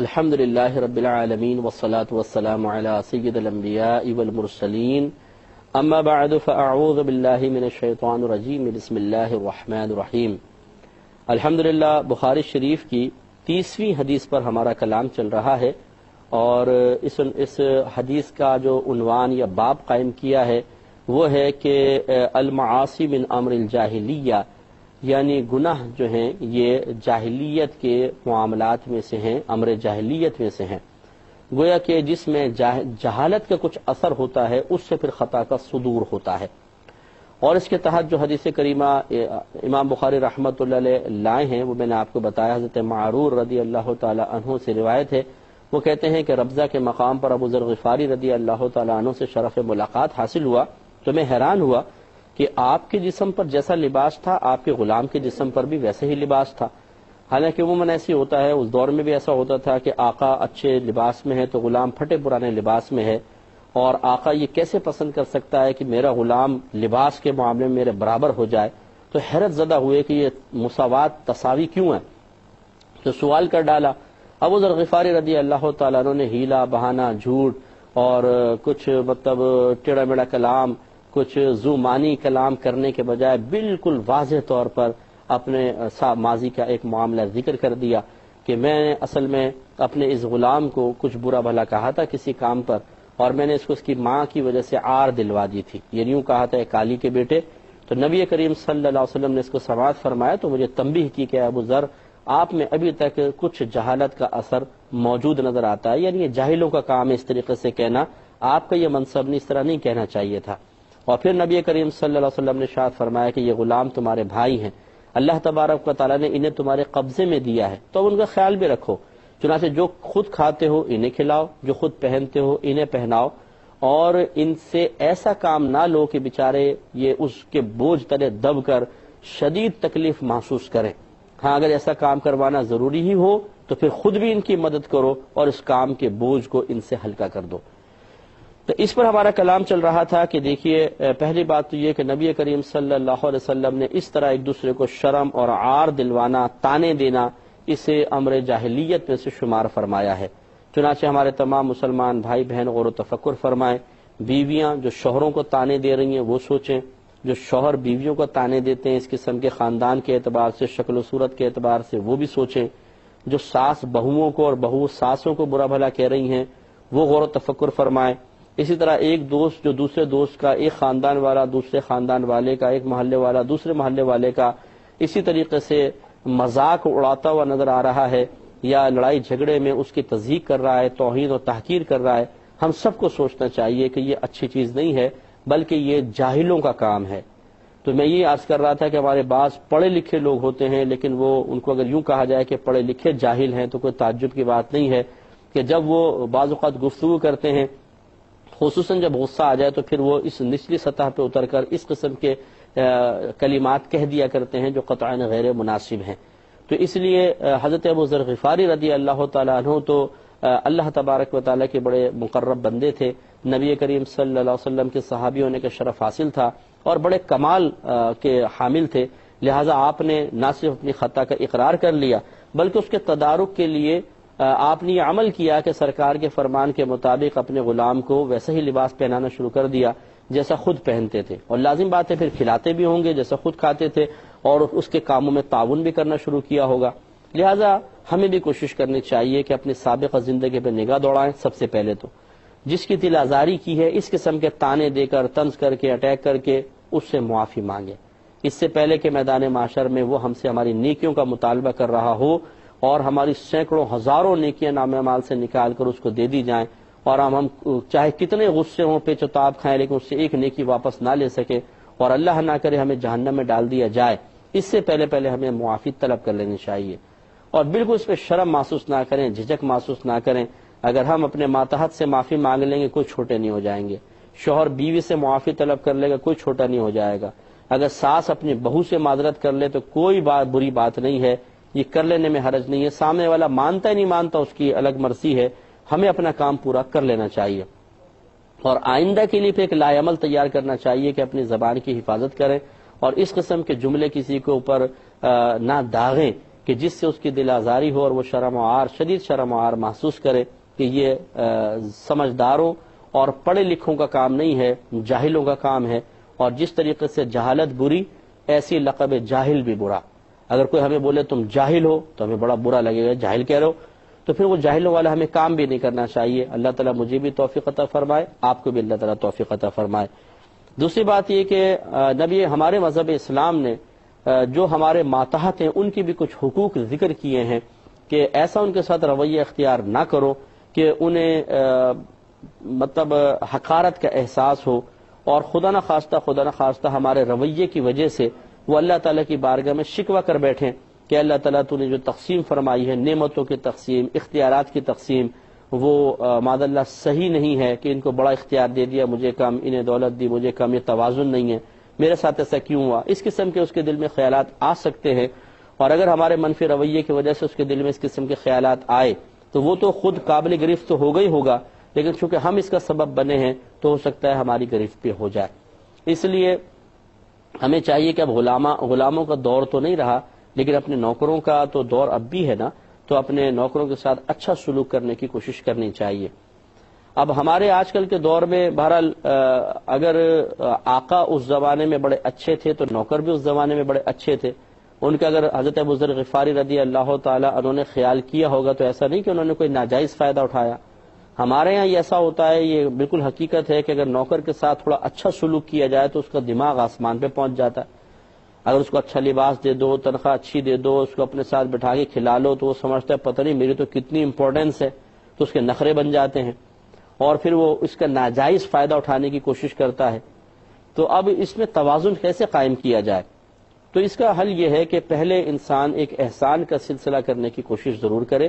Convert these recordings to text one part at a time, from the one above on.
الحمد للہ رب العالمین والصلاة والسلام علی سید الانبیاء والمرسلین اما بعد فاعوذ باللہ من الشیطان الرجیم بسم اللہ الرحمن الرحیم۔ الحمدللہ بخاری شریف کی 30ویں حدیث پر ہمارا کلام چل رہا ہے، اور اس حدیث کا جو عنوان یا باب قائم کیا ہے وہ ہے کہ المعاصی من امر الجاہلیہ، یعنی گناہ جو ہیں یہ جاہلیت کے معاملات میں سے ہیں، امر جاہلیت میں سے ہیں، گویا کہ جس میں جہالت کا کچھ اثر ہوتا ہے اس سے پھر خطا کا صدور ہوتا ہے۔ اور اس کے تحت جو حدیث کریمہ امام بخاری رحمۃ اللہ علیہ لائے ہیں وہ میں نے آپ کو بتایا، حضرت معرور رضی اللہ تعالی عنہ سے روایت ہے، وہ کہتے ہیں کہ ربضہ کے مقام پر ابو ذر غفاری رضی اللہ تعالی عنہ سے شرف ملاقات حاصل ہوا تو میں حیران ہوا کہ آپ کے جسم پر جیسا لباس تھا آپ کے غلام کے جسم پر بھی ویسے ہی لباس تھا۔ حالانکہ عموماً ایسی ہوتا ہے، اس دور میں بھی ایسا ہوتا تھا کہ آقا اچھے لباس میں ہے تو غلام پھٹے پرانے لباس میں ہے، اور آقا یہ کیسے پسند کر سکتا ہے کہ میرا غلام لباس کے معاملے میں میرے برابر ہو جائے، تو حیرت زدہ ہوئے کہ یہ مساوات تساوی کیوں ہے، تو سوال کر ڈالا۔ ابو ذر غفاری رضی اللہ تعالیٰ عنہ نے ہیلا بہانہ جھوٹ اور کچھ ٹیڑھا میڑھا کلام، کچھ زومانی کلام کرنے کے بجائے بالکل واضح طور پر اپنے ماضی کا ایک معاملہ ذکر کر دیا کہ میں نے اصل میں اپنے اس غلام کو کچھ برا بھلا کہا تھا کسی کام پر، اور میں نے اس کو اس کی ماں کی وجہ سے عار دلوا دی تھی، یہ یوں کہا تھا کالی کے بیٹے۔ تو نبی کریم صلی اللہ علیہ وسلم نے اس کو سماعت فرمایا تو مجھے تنبیہ کی کہ ابو ذر آپ میں ابھی تک کچھ جہالت کا اثر موجود نظر آتا ہے، یعنی یہ جاہلوں کا کام ہے اس طریقے سے کہنا، آپ کا یہ منصب نہیں، اس طرح نہیں کہنا چاہیے تھا۔ اور پھر نبی کریم صلی اللہ علیہ وسلم نے ارشاد فرمایا کہ یہ غلام تمہارے بھائی ہیں، اللہ تبارک و تعالیٰ نے انہیں تمہارے قبضے میں دیا ہے تو ان کا خیال بھی رکھو، چنانچہ جو خود کھاتے ہو انہیں کھلاؤ، جو خود پہنتے ہو انہیں پہناؤ، اور ان سے ایسا کام نہ لو کہ بیچارے یہ اس کے بوجھ تلے دب کر شدید تکلیف محسوس کریں۔ ہاں اگر ایسا کام کروانا ضروری ہی ہو تو پھر خود بھی ان کی مدد کرو اور اس کام کے بوجھ کو ان سے ہلکا کر دو۔ تو اس پر ہمارا کلام چل رہا تھا کہ دیکھیے پہلی بات تو یہ کہ نبی کریم صلی اللہ علیہ وسلم نے اس طرح ایک دوسرے کو شرم اور عار دلوانا، تانے دینا، اسے امر جاہلیت میں سے شمار فرمایا ہے۔ چنانچہ ہمارے تمام مسلمان بھائی بہن غور و تفکر فرمائیں، بیویاں جو شوہروں کو تانے دے رہی ہیں وہ سوچیں، جو شوہر بیویوں کو تانے دیتے ہیں اس قسم کے خاندان کے اعتبار سے، شکل و صورت کے اعتبار سے، وہ بھی سوچیں، جو ساس بہوؤں کو اور بہو ساسوں کو برا بھلا کہہ رہی ہیں وہ غور و تفکر فرمائیں۔ اسی طرح ایک دوست جو دوسرے دوست کا، ایک خاندان والا دوسرے خاندان والے کا، ایک محلے والا دوسرے محلے والے کا اسی طریقے سے مذاق اڑاتا ہوا نظر آ رہا ہے، یا لڑائی جھگڑے میں اس کی تضحیق کر رہا ہے، توہین اور تحقیر کر رہا ہے، ہم سب کو سوچنا چاہیے کہ یہ اچھی چیز نہیں ہے بلکہ یہ جاہلوں کا کام ہے۔ تو میں یہ عرض کر رہا تھا کہ ہمارے بعض پڑھے لکھے لوگ ہوتے ہیں لیکن وہ ان کو اگر یوں کہا جائے کہ پڑھے لکھے جاہل ہیں تو کوئی تعجب کی بات نہیں ہے کہ جب وہ بعض اوقات گفتگو کرتے ہیں، خصوصاً جب غصہ آ جائے تو پھر وہ اس نچلی سطح پہ اتر کر اس قسم کے کلمات کہہ دیا کرتے ہیں جو قطعاً غیر مناسب ہیں۔ تو اس لیے حضرت ابو ذر غفاری رضی اللہ تعالیٰ عنہ تو اللہ تبارک و تعالیٰ کے بڑے مقرب بندے تھے، نبی کریم صلی اللہ علیہ وسلم کے صحابی ہونے کا شرف حاصل تھا اور بڑے کمال کے حامل تھے، لہٰذا آپ نے نہ صرف اپنی خطا کا اقرار کر لیا بلکہ اس کے تدارک کے لیے آپ نے یہ عمل کیا کہ سرکار کے فرمان کے مطابق اپنے غلام کو ویسا ہی لباس پہنانا شروع کر دیا جیسا خود پہنتے تھے، اور لازم بات ہے پھر کھلاتے بھی ہوں گے جیسا خود کھاتے تھے، اور اس کے کاموں میں تعاون بھی کرنا شروع کیا ہوگا۔ لہٰذا ہمیں بھی کوشش کرنی چاہیے کہ اپنی سابقہ زندگی پہ نگاہ دوڑائیں۔ سب سے پہلے تو جس کی دل آزاری کی ہے اس قسم کے تانے دے کر، طنز کر کے، اٹیک کر کے اس سے معافی مانگے، اس سے پہلے کہ میدان محشر میں وہ ہم سے ہماری نیکیوں کا مطالبہ کر رہا ہو اور ہماری سینکڑوں ہزاروں نیکیاں نام اعمال سے نکال کر اس کو دے دی جائیں، اور ہم چاہے کتنے غصے ہوں، پہ چتاب کھائیں، لیکن اس سے ایک نیکی واپس نہ لے سکے اور اللہ نہ کرے ہمیں جہنم میں ڈال دیا جائے، اس سے پہلے ہمیں معافی طلب کر لینی چاہیے، اور بالکل اس پہ شرم محسوس نہ کریں، جھجک محسوس نہ کریں۔ اگر ہم اپنے ماتحت سے معافی مانگ لیں گے کوئی چھوٹے نہیں ہو جائیں گے، شوہر بیوی سے معافی طلب کر لے گا کوئی چھوٹا نہیں ہو جائے گا، اگر ساس اپنی بہو سے معذرت کر لے تو کوئی بری بات نہیں ہے، یہ کر لینے میں حرج نہیں ہے، سامنے والا مانتا ہے نہیں مانتا اس کی الگ مرضی ہے، ہمیں اپنا کام پورا کر لینا چاہیے، اور آئندہ کے لیے پھر ایک لائے عمل تیار کرنا چاہیے کہ اپنی زبان کی حفاظت کریں اور اس قسم کے جملے کسی کے اوپر نہ داغیں کہ جس سے اس کی دل آزاری ہو اور وہ شرم و عار، شدید شرم و عار محسوس کرے کہ یہ سمجھداروں اور پڑھے لکھوں کا کام نہیں ہے، جاہلوں کا کام ہے۔ اور جس طریقے سے جہالت بری، ایسی لقب جاہل بھی برا۔ اگر کوئی ہمیں بولے تم جاہل ہو تو ہمیں بڑا برا لگے گا، جاہل کہہ رہے ہو، تو پھر وہ جاہلوں والا ہمیں کام بھی نہیں کرنا چاہیے۔ اللہ تعالیٰ مجھے بھی توفیق عطا فرمائے، آپ کو بھی اللہ تعالیٰ توفیق عطا فرمائے۔ دوسری بات یہ کہ نبی ہمارے مذہب اسلام نے جو ہمارے ماتحت ہیں ان کی بھی کچھ حقوق ذکر کیے ہیں کہ ایسا ان کے ساتھ رویہ اختیار نہ کرو کہ انہیں مطلب حقارت کا احساس ہو، اور خدا نہ خواستہ ہمارے رویے کی وجہ سے وہ اللہ تعالیٰ کی بارگاہ میں شکوہ کر بیٹھیں کہ اللہ تعالیٰ تو نے جو تقسیم فرمائی ہے، نعمتوں کی تقسیم، اختیارات کی تقسیم، وہ معاذ اللہ صحیح نہیں ہے کہ ان کو بڑا اختیار دے دیا، مجھے کم، انہیں دولت دی مجھے کم، یہ توازن نہیں ہے، میرے ساتھ ایسا کیوں ہوا۔ اس قسم کے اس کے دل میں خیالات آ سکتے ہیں، اور اگر ہمارے منفی رویے کی وجہ سے اس کے دل میں اس قسم کے خیالات آئے تو وہ تو خود قابل گرفت تو ہوگا ہی ہوگا، لیکن چونکہ ہم اس کا سبب بنے ہیں تو ہو سکتا ہے ہماری گرفت بھی ہو جائے۔ اس لیے ہمیں چاہیے کہ اب غلاموں کا دور تو نہیں رہا، لیکن اپنے نوکروں کا تو دور اب بھی ہے نا، تو اپنے نوکروں کے ساتھ اچھا سلوک کرنے کی کوشش کرنی چاہیے۔ اب ہمارے آج کل کے دور میں بہرحال اگر آقا اس زمانے میں بڑے اچھے تھے تو نوکر بھی اس زمانے میں بڑے اچھے تھے۔ ان کا اگر حضرت ابو ذر غفاری رضی اللہ تعالیٰ انہوں نے خیال کیا ہوگا تو ایسا نہیں کہ انہوں نے کوئی ناجائز فائدہ اٹھایا۔ ہمارے ہاں یہ ایسا ہوتا ہے، یہ بالکل حقیقت ہے کہ اگر نوکر کے ساتھ تھوڑا اچھا سلوک کیا جائے تو اس کا دماغ آسمان پہ پہنچ جاتا ہے۔ اگر اس کو اچھا لباس دے دو، تنخواہ اچھی دے دو، اس کو اپنے ساتھ بٹھا کے کھلا لو تو وہ سمجھتا ہے پتہ نہیں میری تو کتنی امپورٹنس ہے، تو اس کے نخرے بن جاتے ہیں اور پھر وہ اس کا ناجائز فائدہ اٹھانے کی کوشش کرتا ہے۔ تو اب اس میں توازن کیسے قائم کیا جائے؟ تو اس کا حل یہ ہے کہ پہلے انسان ایک احسان کا سلسلہ کرنے کی کوشش ضرور کرے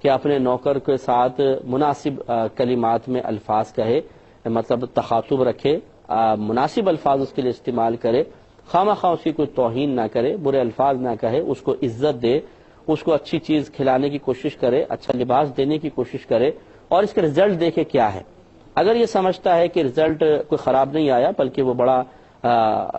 کہ اپنے نوکر کے ساتھ مناسب کلمات میں الفاظ کہے، مطلب تخاطب رکھے، مناسب الفاظ اس کے لیے استعمال کرے، خواہ مخواہ اس کی کوئی توہین نہ کرے، برے الفاظ نہ کہے، اس کو عزت دے، اس کو اچھی چیز کھلانے کی کوشش کرے، اچھا لباس دینے کی کوشش کرے، اور اس کا رزلٹ دیکھے کیا ہے۔ اگر یہ سمجھتا ہے کہ رزلٹ کوئی خراب نہیں آیا بلکہ وہ بڑا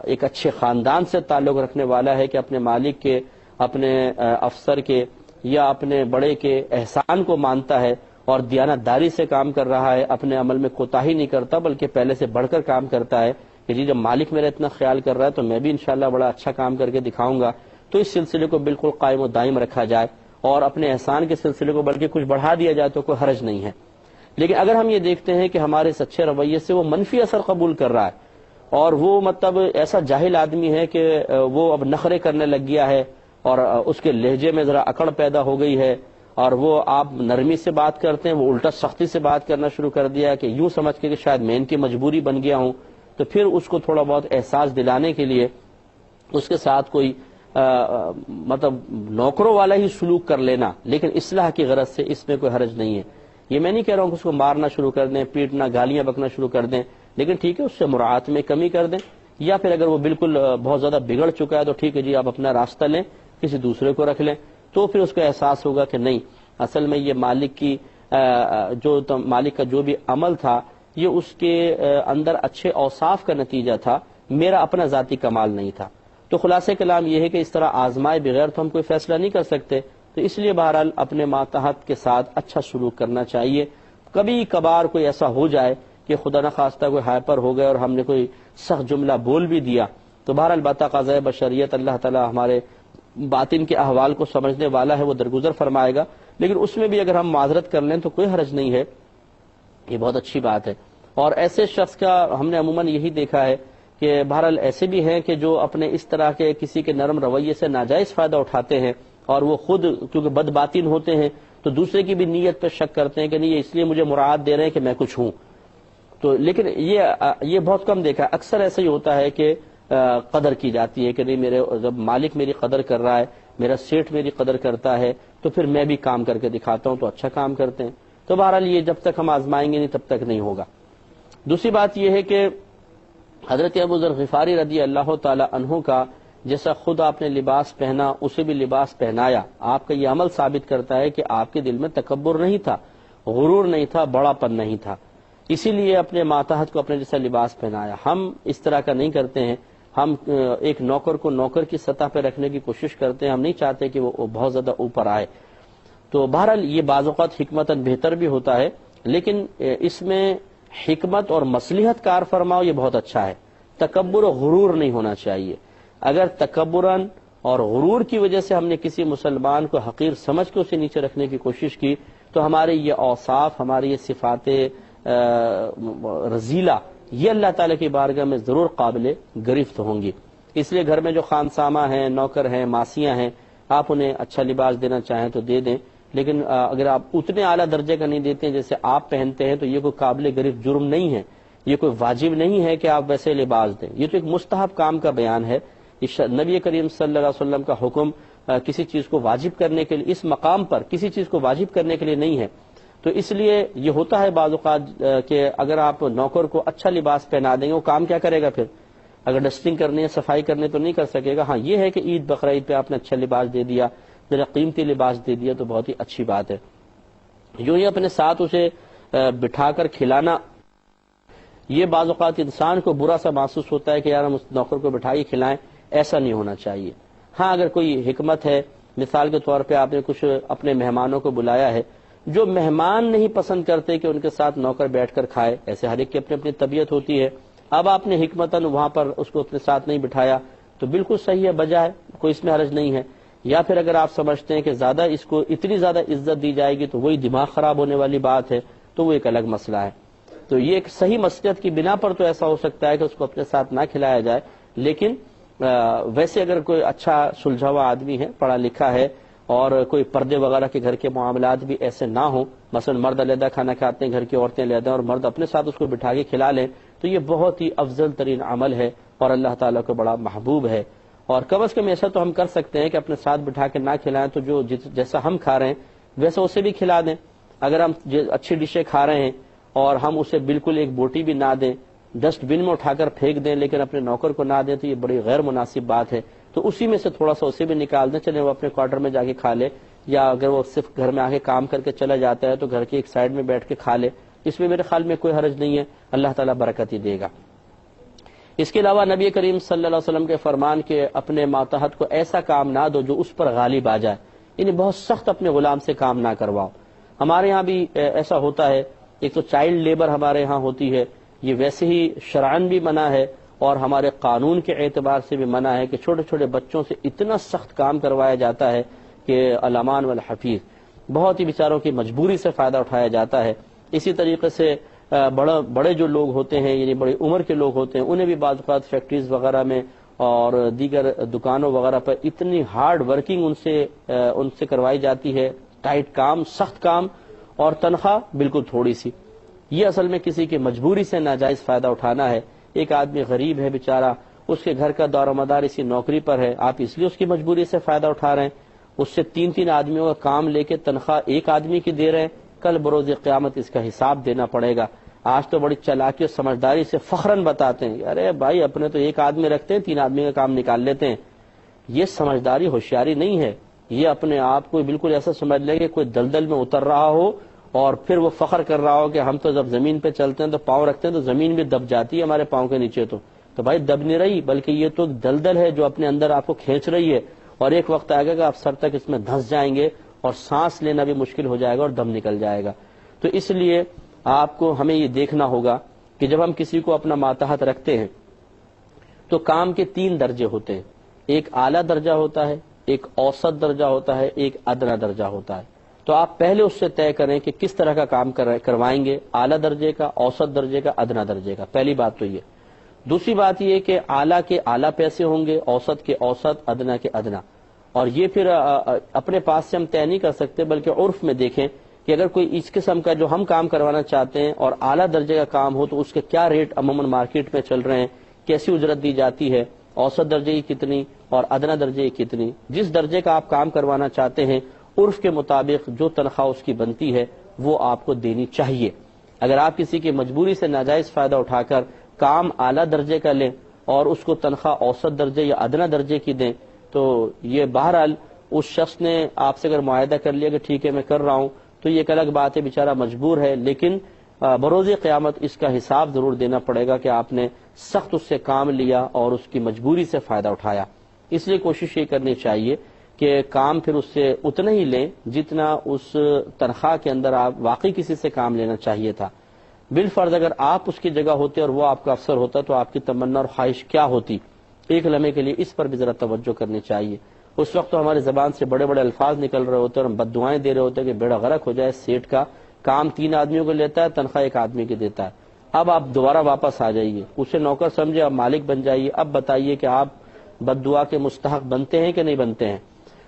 ایک اچھے خاندان سے تعلق رکھنے والا ہے کہ اپنے مالک کے، اپنے افسر کے یا اپنے بڑے کے احسان کو مانتا ہے اور دیانتداری سے کام کر رہا ہے، اپنے عمل میں کوتاہی نہیں کرتا بلکہ پہلے سے بڑھ کر کام کرتا ہے کہ جی جب مالک میرا اتنا خیال کر رہا ہے تو میں بھی انشاءاللہ بڑا اچھا کام کر کے دکھاؤں گا، تو اس سلسلے کو بالکل قائم و دائم رکھا جائے اور اپنے احسان کے سلسلے کو بلکہ کچھ بڑھا دیا جائے تو کوئی حرج نہیں ہے۔ لیکن اگر ہم یہ دیکھتے ہیں کہ ہمارے اس اچھے رویے سے وہ منفی اثر قبول کر رہا ہے اور وہ مطلب ایسا جاہل آدمی ہے کہ وہ اب نخرے کرنے لگ گیا ہے اور اس کے لہجے میں ذرا اکڑ پیدا ہو گئی ہے اور وہ آپ نرمی سے بات کرتے ہیں وہ الٹا سختی سے بات کرنا شروع کر دیا کہ یوں سمجھ کے کہ شاید میں ان کی مجبوری بن گیا ہوں، تو پھر اس کو تھوڑا بہت احساس دلانے کے لیے اس کے ساتھ کوئی مطلب نوکروں والا ہی سلوک کر لینا لیکن اصلاح کی غرض سے، اس میں کوئی حرج نہیں ہے۔ یہ میں نہیں کہہ رہا ہوں کہ اس کو مارنا شروع کر دیں، پیٹنا، گالیاں بکنا شروع کر دیں، لیکن ٹھیک ہے اس سے مراعات میں کمی کر دیں، یا پھر اگر وہ بالکل بہت زیادہ بگڑ چکا ہے تو ٹھیک ہے جی آپ اپنا راستہ لیں، کسی دوسرے کو رکھ لیں، تو پھر اس کو احساس ہوگا کہ نہیں اصل میں یہ مالک کا جو بھی عمل تھا یہ اس کے اندر اچھے اوصاف کا نتیجہ تھا، میرا اپنا ذاتی کمال نہیں تھا۔ تو خلاصہ کلام یہ ہے کہ اس طرح آزمائے بغیر تو ہم کوئی فیصلہ نہیں کر سکتے، تو اس لیے بہرحال اپنے ماتحت کے ساتھ اچھا سلوک کرنا چاہیے۔ کبھی کبھار کوئی ایسا ہو جائے کہ خدا نخواستہ کوئی ہائپر ہو گئے اور ہم نے کوئی سخت جملہ بول بھی دیا تو بہرحال بتقاضۂ بشریت اللہ تعالی ہمارے باطن کے احوال کو سمجھنے والا ہے، وہ درگزر فرمائے گا، لیکن اس میں بھی اگر ہم معذرت کر لیں تو کوئی حرج نہیں ہے، یہ بہت اچھی بات ہے۔ اور ایسے شخص کا ہم نے عموماً یہی دیکھا ہے کہ بہرحال ایسے بھی ہیں کہ جو اپنے اس طرح کے کسی کے نرم رویے سے ناجائز فائدہ اٹھاتے ہیں اور وہ خود کیونکہ بد باطن ہوتے ہیں تو دوسرے کی بھی نیت پہ شک کرتے ہیں کہ نہیں یہ اس لیے مجھے مراعات دے رہے ہیں کہ میں کچھ ہوں، تو لیکن یہ بہت کم دیکھا ہے، اکثر ایسا ہی ہوتا ہے کہ قدر کی جاتی ہے کہ نہیں میرے جب مالک میری قدر کر رہا ہے، میرا سیٹھ میری قدر کرتا ہے تو پھر میں بھی کام کر کے دکھاتا ہوں تو اچھا کام کرتے ہیں، تو بہرحال یہ جب تک ہم آزمائیں گے نہیں تب تک نہیں ہوگا۔ دوسری بات یہ ہے کہ حضرت ابو ذر غفاری رضی اللہ تعالی عنہ کا جیسا خود آپ نے لباس پہنا اسے بھی لباس پہنایا، آپ کا یہ عمل ثابت کرتا ہے کہ آپ کے دل میں تکبر نہیں تھا، غرور نہیں تھا، بڑا پن نہیں تھا، اسی لیے اپنے ماتحت کو اپنے جیسا لباس پہنایا۔ ہم اس طرح کا نہیں کرتے ہیں، ہم ایک نوکر کو نوکر کی سطح پہ رکھنے کی کوشش کرتے ہیں، ہم نہیں چاہتے کہ وہ بہت زیادہ اوپر آئے. تو بہرحال یہ بعض اوقات حکمتاً بہتر بھی ہوتا ہے، لیکن اس میں حکمت اور مصلحت کار فرماؤ یہ بہت اچھا ہے. تکبر و غرور نہیں ہونا چاہیے. اگر تکبراً اور غرور کی وجہ سے ہم نے کسی مسلمان کو حقیر سمجھ کے اسے نیچے رکھنے کی کوشش کی تو ہمارے یہ اوصاف، ہماری یہ صفات رذیلہ یہ اللہ تعالیٰ کی بارگاہ میں ضرور قابل گرفت ہوں گی. اس لیے گھر میں جو خانسامہ ہیں، نوکر ہیں، ماسیاں ہیں، آپ انہیں اچھا لباس دینا چاہیں تو دے دیں، لیکن اگر آپ اتنے اعلیٰ درجے کا نہیں دیتے ہیں جیسے آپ پہنتے ہیں تو یہ کوئی قابل گرفت جرم نہیں ہے، یہ کوئی واجب نہیں ہے کہ آپ ویسے لباس دیں. یہ تو ایک مستحب کام کا بیان ہے. نبی کریم صلی اللہ علیہ وسلم کا حکم کسی چیز کو واجب کرنے کے لیے، اس مقام پر کسی چیز کو واجب کرنے کے لیے نہیں ہے. تو اس لیے یہ ہوتا ہے بعض اوقات کہ اگر آپ نوکر کو اچھا لباس پہنا دیں گے وہ کام کیا کرے گا پھر؟ اگر ڈسٹنگ کرنی ہے، صفائی کرنے تو نہیں کر سکے گا. ہاں یہ ہے کہ عید بقرعید پہ آپ نے اچھا لباس دے دیا، ذرا قیمتی لباس دے دیا تو بہت ہی اچھی بات ہے. یوں ہی اپنے ساتھ اسے بٹھا کر کھلانا، یہ بعض اوقات انسان کو برا سا محسوس ہوتا ہے کہ یار ہم اس نوکر کو بٹھائیے کھلائیں، ایسا نہیں ہونا چاہیے. ہاں اگر کوئی حکمت ہے، مثال کے طور پہ آپ نے کچھ اپنے مہمانوں کو بلایا ہے، جو مہمان نہیں پسند کرتے کہ ان کے ساتھ نوکر بیٹھ کر کھائے، ایسے ہر ایک کی اپنی اپنی طبیعت ہوتی ہے. اب آپ نے حکمتاً وہاں پر اس کو اپنے ساتھ نہیں بٹھایا تو بالکل صحیح ہے، بجائے کوئی اس میں حرج نہیں ہے. یا پھر اگر آپ سمجھتے ہیں کہ زیادہ اس کو اتنی زیادہ عزت دی جائے گی تو وہی دماغ خراب ہونے والی بات ہے تو وہ ایک الگ مسئلہ ہے. تو یہ ایک صحیح مصلحت کی بنا پر تو ایسا ہو سکتا ہے کہ اس کو اپنے ساتھ نہ کھلایا جائے، لیکن ویسے اگر کوئی اچھا سلجھا ہوا آدمی ہے، پڑھا لکھا ہے، اور کوئی پردے وغیرہ کے گھر کے معاملات بھی ایسے نہ ہوں، مثلا مرد علیحدہ کھانا کھاتے ہیں، گھر کی عورتیں علیحدہ اور مرد اپنے ساتھ اس کو بٹھا کے کھلا لیں، تو یہ بہت ہی افضل ترین عمل ہے اور اللہ تعالیٰ کو بڑا محبوب ہے. اور کم از کم ایسا تو ہم کر سکتے ہیں کہ اپنے ساتھ بٹھا کے نہ کھلائیں تو جو جیسا ہم کھا رہے ہیں ویسا اسے بھی کھلا دیں. اگر ہم اچھی ڈشیں کھا رہے ہیں اور ہم اسے بالکل ایک بوٹی بھی نہ دیں، ڈسٹ بن میں اٹھا کر پھینک دیں لیکن اپنے نوکر کو نہ دیں تو یہ بڑی غیر مناسب بات ہے. تو اسی میں سے تھوڑا سا اسے بھی نکال دیں، چلے وہ اپنے کوارٹر میں جا کے کھا لے، یا اگر وہ صرف گھر میں آ کے کام کر کے چلا جاتا ہے تو گھر کی ایک سائڈ میں بیٹھ کے کھا لے. اس میں میرے خیال میں کوئی حرج نہیں ہے، اللہ تعالیٰ برکت ہی دے گا. اس کے علاوہ نبی کریم صلی اللہ علیہ وسلم کے فرمان کے اپنے ماتحت کو ایسا کام نہ دو جو اس پر غالب آ جائے، یعنی بہت سخت اپنے غلام سے کام نہ کرواؤ. ہمارے ہاں بھی ایسا ہوتا ہے، ایک تو چائلڈ لیبر ہمارے ہاں ہوتی ہے، یہ ویسے ہی شرعاً بھی منع ہے اور ہمارے قانون کے اعتبار سے بھی منع ہے کہ چھوٹے چھوٹے بچوں سے اتنا سخت کام کروایا جاتا ہے کہ الامان والحفیظ، بہت ہی بیچاروں کی مجبوری سے فائدہ اٹھایا جاتا ہے. اسی طریقے سے بڑے جو لوگ ہوتے ہیں، یعنی بڑی عمر کے لوگ ہوتے ہیں، انہیں بھی بعض اوقات فیکٹریز وغیرہ میں اور دیگر دکانوں وغیرہ پر اتنی ہارڈ ورکنگ ان سے کروائی جاتی ہے، ٹائٹ کام، سخت کام، اور تنخواہ بالکل تھوڑی سی. یہ اصل میں کسی کی مجبوری سے ناجائز فائدہ اٹھانا ہے. ایک آدمی غریب ہے بیچارہ، اس کے گھر کا دار و مدار اسی نوکری پر ہے، آپ اس لیے اس کی مجبوری سے فائدہ اٹھا رہے ہیں. اس سے 3 آدمیوں کا کام لے کے تنخواہ ایک آدمی کی دے رہے ہیں، کل بروز قیامت اس کا حساب دینا پڑے گا. آج تو بڑی چالاکی اور سمجھداری سے فخراً بتاتے ہیں، ارے بھائی اپنے تو ایک آدمی رکھتے ہیں، 3 آدمی کا کام نکال لیتے ہیں. یہ سمجھداری ہوشیاری نہیں ہے. یہ اپنے آپ کو بالکل ایسا سمجھ لے کہ کوئی دلدل میں اتر رہا ہو اور پھر وہ فخر کر رہا ہو کہ ہم تو جب زمین پہ چلتے ہیں تو پاؤں رکھتے ہیں تو زمین بھی دب جاتی ہے ہمارے پاؤں کے نیچے. تو بھائی دب نہیں رہی، بلکہ یہ تو دلدل ہے جو اپنے اندر آپ کو کھینچ رہی ہے، اور ایک وقت آئے گا کہ آپ سر تک اس میں دھنس جائیں گے اور سانس لینا بھی مشکل ہو جائے گا اور دم نکل جائے گا. تو اس لیے آپ کو ہمیں یہ دیکھنا ہوگا کہ جب ہم کسی کو اپنا ماتحت رکھتے ہیں تو کام کے 3 درجے ہوتے ہیں. ایک اعلیٰ درجہ ہوتا ہے، ایک اوسط درجہ ہوتا ہے، ایک ادنا درجہ ہوتا ہے. تو آپ پہلے اس سے طے کریں کہ کس طرح کا کام کروائیں گے، اعلیٰ درجے کا، اوسط درجے کا، ادنا درجے کا. پہلی بات تو یہ. دوسری بات یہ کہ اعلیٰ کے اعلیٰ پیسے ہوں گے، اوسط کے اوسط، ادنا کے ادنا. اور یہ پھر اپنے پاس سے ہم طے نہیں کر سکتے، بلکہ عرف میں دیکھیں کہ اگر کوئی اس قسم کا جو ہم کام کروانا چاہتے ہیں اور اعلیٰ درجے کا کام ہو تو اس کے کیا ریٹ عموماً مارکیٹ میں چل رہے ہیں، کیسی اجرت دی جاتی ہے، اوسط درجے کی کتنی اور ادنا درجے کی کتنی. جس درجے کا آپ کام کروانا چاہتے ہیں عرف کے مطابق جو تنخواہ اس کی بنتی ہے وہ آپ کو دینی چاہیے. اگر آپ کسی کی مجبوری سے ناجائز فائدہ اٹھا کر کام اعلیٰ درجے کا لیں اور اس کو تنخواہ اوسط درجے یا ادنا درجے کی دیں تو یہ بہرحال اس شخص نے آپ سے اگر معاہدہ کر لیا کہ ٹھیک ہے میں کر رہا ہوں تو یہ ایک الگ بات ہے، بیچارہ مجبور ہے، لیکن بروز قیامت اس کا حساب ضرور دینا پڑے گا کہ آپ نے سخت اس سے کام لیا اور اس کی مجبوری سے فائدہ اٹھایا۔ اس لیے کوشش یہ کرنی چاہیے کہ کام پھر اس سے اتنا ہی لیں جتنا اس تنخواہ کے اندر آپ واقعی کسی سے کام لینا چاہیے تھا۔ بالفرض اگر آپ اس کی جگہ ہوتے اور وہ آپ کا افسر ہوتا تو آپ کی تمنا اور خواہش کیا ہوتی؟ ایک لمحے کے لیے اس پر بھی ذرا توجہ کرنی چاہیے۔ اس وقت تو ہماری زبان سے بڑے بڑے الفاظ نکل رہے ہوتے ہیں اور ہم بد دعائیں دے رہے ہوتے ہیں کہ بیڑا غرق ہو جائے، سیٹ کا کام 3 آدمیوں کو لیتا ہے، تنخواہ 1 آدمی کی دیتا ہے۔ اب آپ دوبارہ واپس آ جائیے، اسے نوکر سمجھے، اب مالک بن جائیے۔ اب بتائیے کہ آپ بد دعا کے مستحق بنتے ہیں کہ نہیں بنتے ہیں؟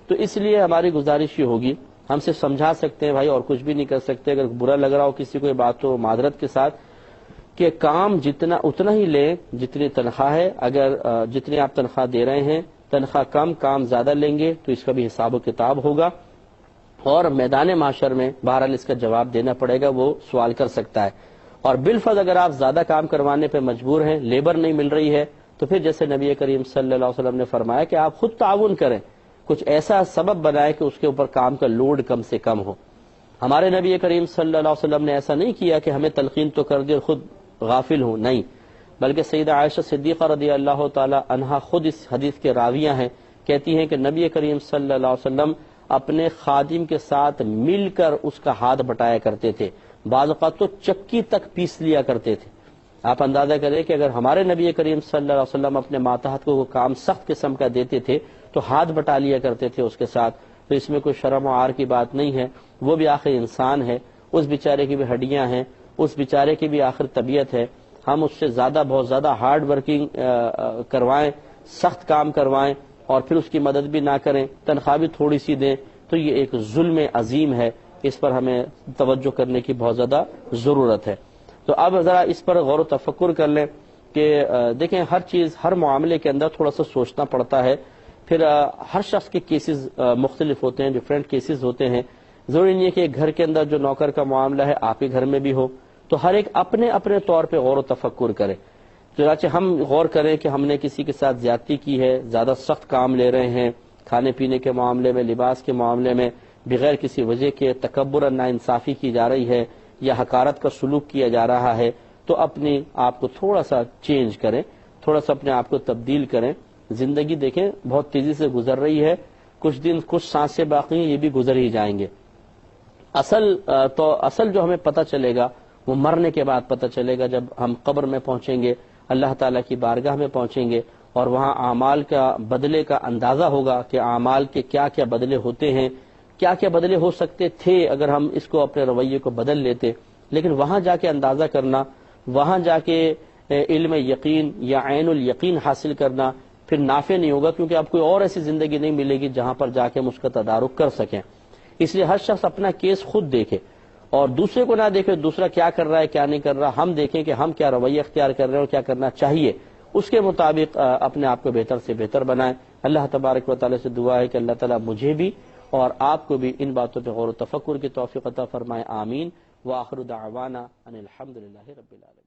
تو اس لیے ہماری گزارش یہ ہوگی، ہم سے سمجھا سکتے ہیں بھائی اور کچھ بھی نہیں کر سکتے، اگر برا لگ رہا ہو کسی کو یہ بات تو معذرت کے ساتھ، کہ کام جتنا اتنا ہی لیں جتنی تنخواہ ہے۔ اگر جتنی آپ تنخواہ دے رہے ہیں تنخواہ کم کام زیادہ لیں گے تو اس کا بھی حساب و کتاب ہوگا، اور میدان معاشر میں بہرحال اس کا جواب دینا پڑے گا، وہ سوال کر سکتا ہے۔ اور بالفرض اگر آپ زیادہ کام کروانے پہ مجبور ہیں، لیبر نہیں مل رہی ہے، تو پھر جیسے نبی کریم صلی اللہ علیہ وسلم نے فرمایا کہ آپ خود تعاون کریں، کچھ ایسا سبب بنائیں کہ اس کے اوپر کام کا لوڈ کم سے کم ہو۔ ہمارے نبی کریم صلی اللہ علیہ وسلم نے ایسا نہیں کیا کہ ہمیں تلقین تو کر دی اور خود غافل ہوں، نہیں، بلکہ سیدہ عائشہ صدیقہ رضی اللہ تعالی عنہا خود اس حدیث کے راویہ ہیں، کہتی ہیں کہ نبی کریم صلی اللہ علیہ وسلم اپنے خادم کے ساتھ مل کر اس کا ہاتھ بٹایا کرتے تھے، بعض اوقات تو چکی تک پیس لیا کرتے تھے۔ آپ اندازہ کریں کہ اگر ہمارے نبی کریم صلی اللہ علیہ وسلم اپنے ماتحت کو کام سخت قسم کا دیتے تھے تو ہاتھ بٹا لیا کرتے تھے اس کے ساتھ، تو اس میں کوئی شرم و عار کی بات نہیں ہے، وہ بھی آخر انسان ہے، اس بیچارے کی بھی ہڈیاں ہیں، اس بیچارے کی بھی آخر طبیعت ہے۔ ہم اس سے زیادہ بہت زیادہ ہارڈ ورکنگ کروائیں، سخت کام کروائیں اور پھر اس کی مدد بھی نہ کریں، تنخواہ بھی تھوڑی سی دیں، تو یہ ایک ظلم عظیم ہے، اس پر ہمیں توجہ کرنے کی بہت زیادہ ضرورت ہے۔ تو اب ذرا اس پر غور و تفکر کر لیں کہ دیکھیں ہر چیز ہر معاملے کے اندر تھوڑا سا سوچنا پڑتا ہے، پھر ہر شخص کے کیسز مختلف ہوتے ہیں، ڈیفرنٹ کیسز ہوتے ہیں، ضروری نہیں ہے کہ گھر کے اندر جو نوکر کا معاملہ ہے آپ کے گھر میں بھی ہو، تو ہر ایک اپنے اپنے طور پہ غور و تفکر کرے۔ چنانچہ ہم غور کریں کہ ہم نے کسی کے ساتھ زیادتی کی ہے، زیادہ سخت کام لے رہے ہیں، کھانے پینے کے معاملے میں، لباس کے معاملے میں بغیر کسی وجہ کے تکبر ناانصافی کی جا رہی ہے یا حقارت کا سلوک کیا جا رہا ہے، تو اپنے آپ کو تھوڑا سا چینج کریں، تھوڑا سا اپنے آپ کو تبدیل کریں۔ زندگی دیکھیں بہت تیزی سے گزر رہی ہے، کچھ دن کچھ سانسیں باقی ہیں، یہ بھی گزر ہی جائیں گے۔ اصل جو ہمیں پتہ چلے گا وہ مرنے کے بعد پتہ چلے گا، جب ہم قبر میں پہنچیں گے، اللہ تعالیٰ کی بارگاہ میں پہنچیں گے اور وہاں اعمال کا بدلے کا اندازہ ہوگا کہ اعمال کے کیا کیا بدلے ہوتے ہیں، کیا کیا بدلے ہو سکتے تھے اگر ہم اس کو اپنے رویے کو بدل لیتے۔ لیکن وہاں جا کے اندازہ کرنا، وہاں جا کے علم یقین یا عین الیقین حاصل کرنا پھر نافع نہیں ہوگا، کیونکہ آپ کوئی اور ایسی زندگی نہیں ملے گی جہاں پر جا کے ہم اس کا تدارک کر سکیں۔ اس لیے ہر شخص اپنا کیس خود دیکھے اور دوسرے کو نہ دیکھے دوسرا کیا کر رہا ہے کیا نہیں کر رہا، ہم دیکھیں کہ ہم کیا رویہ اختیار کر رہے ہیں اور کیا کرنا چاہیے، اس کے مطابق اپنے آپ کو بہتر سے بہتر بنائیں۔ اللہ تبارک و تعالی سے دعا ہے کہ اللہ تعالیٰ مجھے بھی اور آپ کو بھی ان باتوں پہ غور و تفکر کی توفیق عطا فرمائے، آمین۔ وآخر دعوانا ان الحمدللہ رب العالمین۔